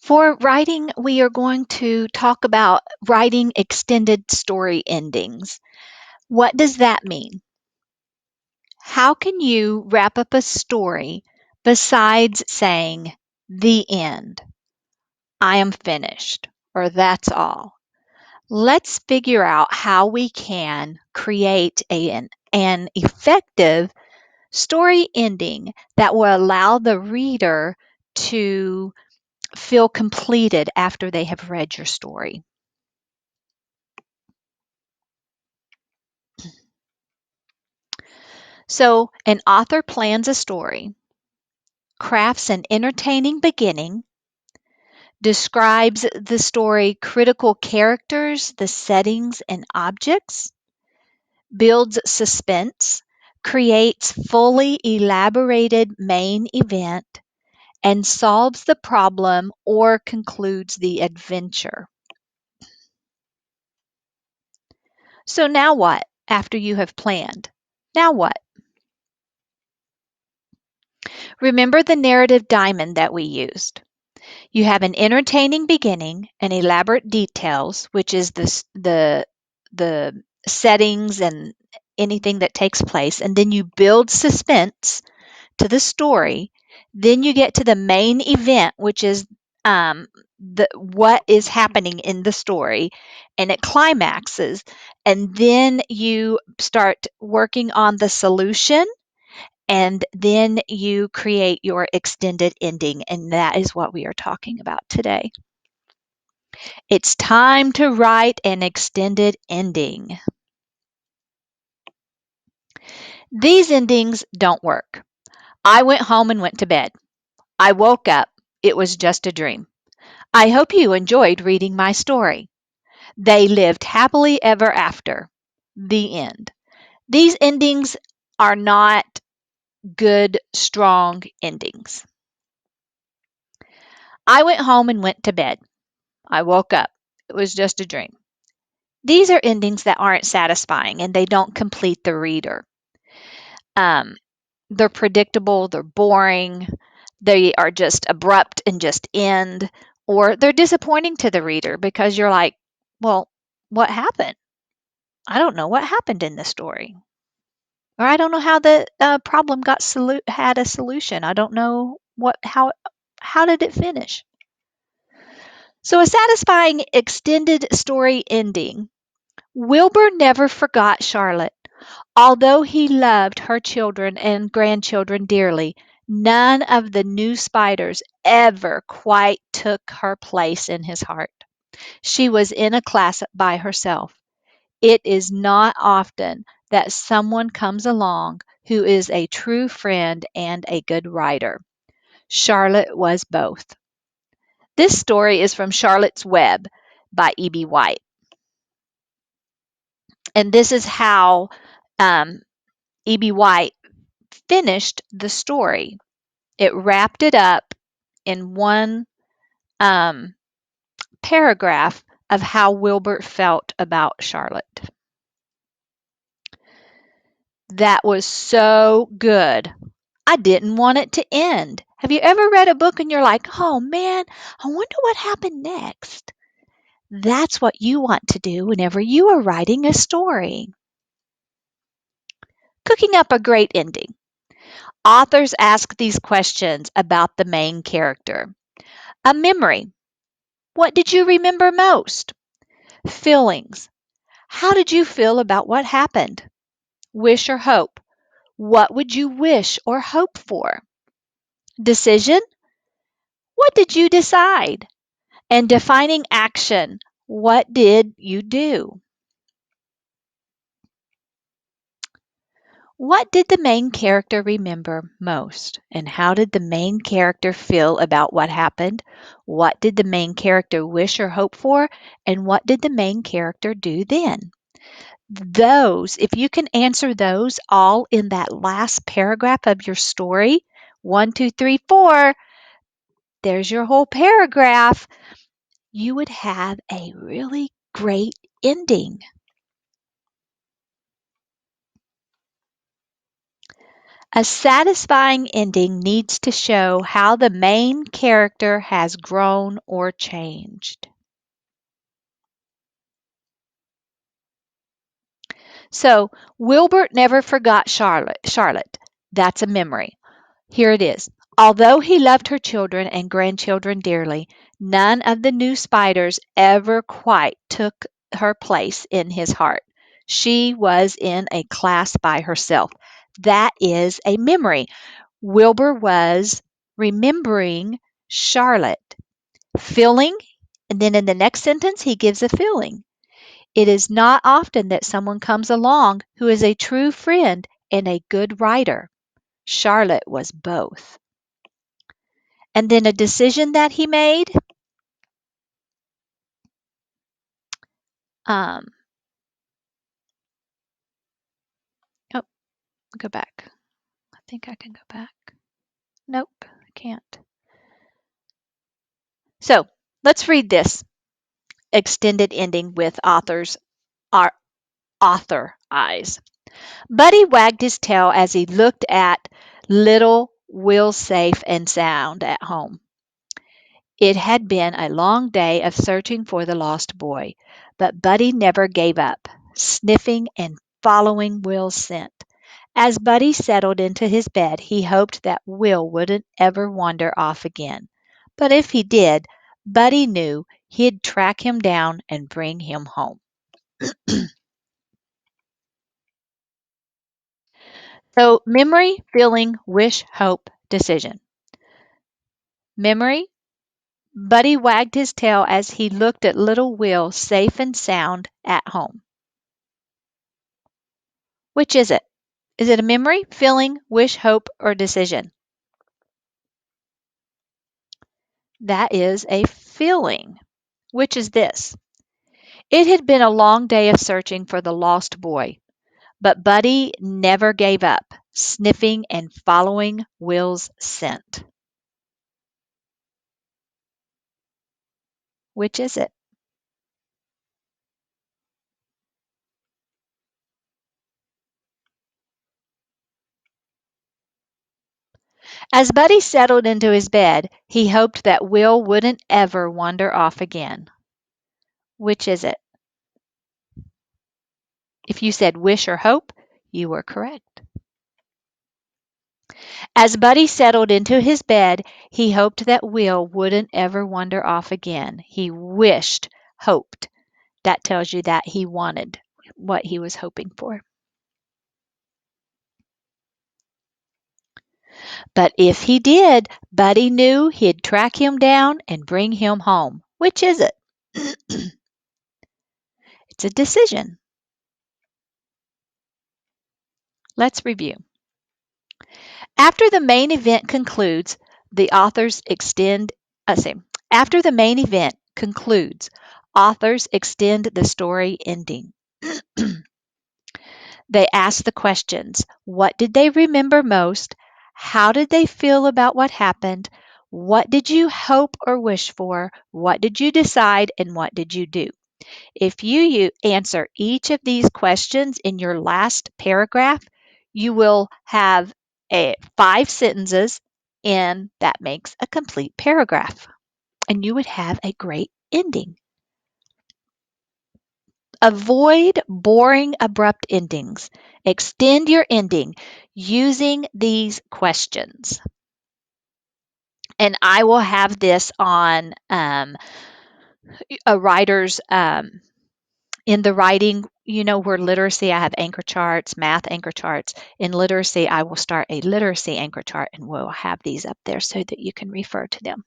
For writing, we are going to talk about writing extended story endings. What does that mean? How can you wrap up a story besides saying the end, I am finished, or that's all? Let's figure out how we can create an effective story ending that will allow the reader to feel completed after they have read your story. So, an author plans a story, crafts an entertaining beginning, describes the story critical characters, the settings, and objects, builds suspense, creates fully elaborated main event, and solves the problem or concludes the adventure. So, now what after you have planned? Now what? Remember the narrative diamond that we used. You have an entertaining beginning and elaborate details, which is the settings and anything that takes place, and then you build suspense to the story. Then you get to the main event, which is the what is happening in the story, and it climaxes, and then you start working on the solution, and then you create your extended ending, and that is what we are talking about today. It's time to write an extended ending. These endings don't work. I went home and went to bed. I woke up. It was just a dream. I hope you enjoyed reading my story. They lived happily ever after. The end. These endings are not good, strong endings. I went home and went to bed. I woke up. It was just a dream. These are endings that aren't satisfying and they don't complete the reader. Um, they're predictable, they're boring, they are just abrupt and just end, or they're disappointing to the reader because you're like, well, what happened? I don't know what happened in the story. Or I don't know how the problem had a solution. I don't know how did it finish. So a satisfying extended story ending. Wilbur never forgot Charlotte. Although he loved her children and grandchildren dearly, none of the new spiders ever quite took her place in his heart. She was in a class by herself. It is not often that someone comes along who is a true friend and a good writer. Charlotte was both. This story is from Charlotte's Web by E.B. White. And this is how E.B. White finished the story. It wrapped it up in one um, paragraph of how Wilbur felt about Charlotte. That was so good. I didn't want it to end. Have you ever read a book and you're like, oh man, I wonder what happened next? That's what you want to do whenever you are writing a story. Cooking up a great ending. Authors ask these questions about the main character. A memory. What did you remember most? Feelings. How did you feel about what happened? Wish or hope. What would you wish or hope for? Decision. What did you decide? And defining action. What did you do? What did the main character remember most? And how did the main character feel about what happened? What did the main character wish or hope for? And what did the main character do then? Those, if you can answer those all in that last paragraph of your story, one, two, three, four, there's your whole paragraph, you would have a really great ending. A satisfying ending needs to show how the main character has grown or changed. So, Wilbert never forgot Charlotte. That's a memory. Here it is. Although he loved her children and grandchildren dearly, none of the new spiders ever quite took her place in his heart. She was in a class by herself. That is a memory. Wilbur was remembering Charlotte, feeling, and then in the next sentence, he gives a feeling. It is not often that someone comes along who is a true friend and a good writer. Charlotte was both. And then a decision that he made. Um, oh, go back. I think I can go back. Nope, I can't. So let's read this extended ending with our author eyes. Buddy wagged his tail as he looked at little Will safe and sound at home. It had been a long day of searching for the lost boy, but Buddy never gave up, sniffing and following Will's scent. As Buddy settled into his bed, he hoped that Will wouldn't ever wander off again. But if he did, Buddy knew he'd track him down and bring him home. So, memory, feeling, wish, hope, decision. Memory, Buddy wagged his tail as he looked at little Will safe and sound at home. Which is it? Is it a memory, feeling, wish, hope, or decision? That is a feeling. Which is this? It had been a long day of searching for the lost boy, but Buddy never gave up, sniffing and following Will's scent. Which is it? As Buddy settled into his bed, he hoped that Will wouldn't ever wander off again. Which is it? If you said wish or hope, you were correct. As Buddy settled into his bed, he hoped that Will wouldn't ever wander off again. He wished, hoped. That tells you that he wanted what he was hoping for. But if he did, Buddy knew he'd track him down and bring him home. Which is it? It's a decision. Let's review. After the main event concludes, the authors extend, say, after the main event concludes, authors extend the story ending. They ask the questions: what did they remember most? How did they feel about what happened? What did you hope or wish for? What did you decide and what did you do? If you answer each of these questions in your last paragraph, you will have 5 sentences, and that makes a complete paragraph. And you would have a great ending. Avoid boring, abrupt endings. Extend your ending using these questions. And I will have this on a writer's in the writing, where literacy, I have anchor charts, math anchor charts. In literacy, I will start a literacy anchor chart and we'll have these up there so that you can refer to them.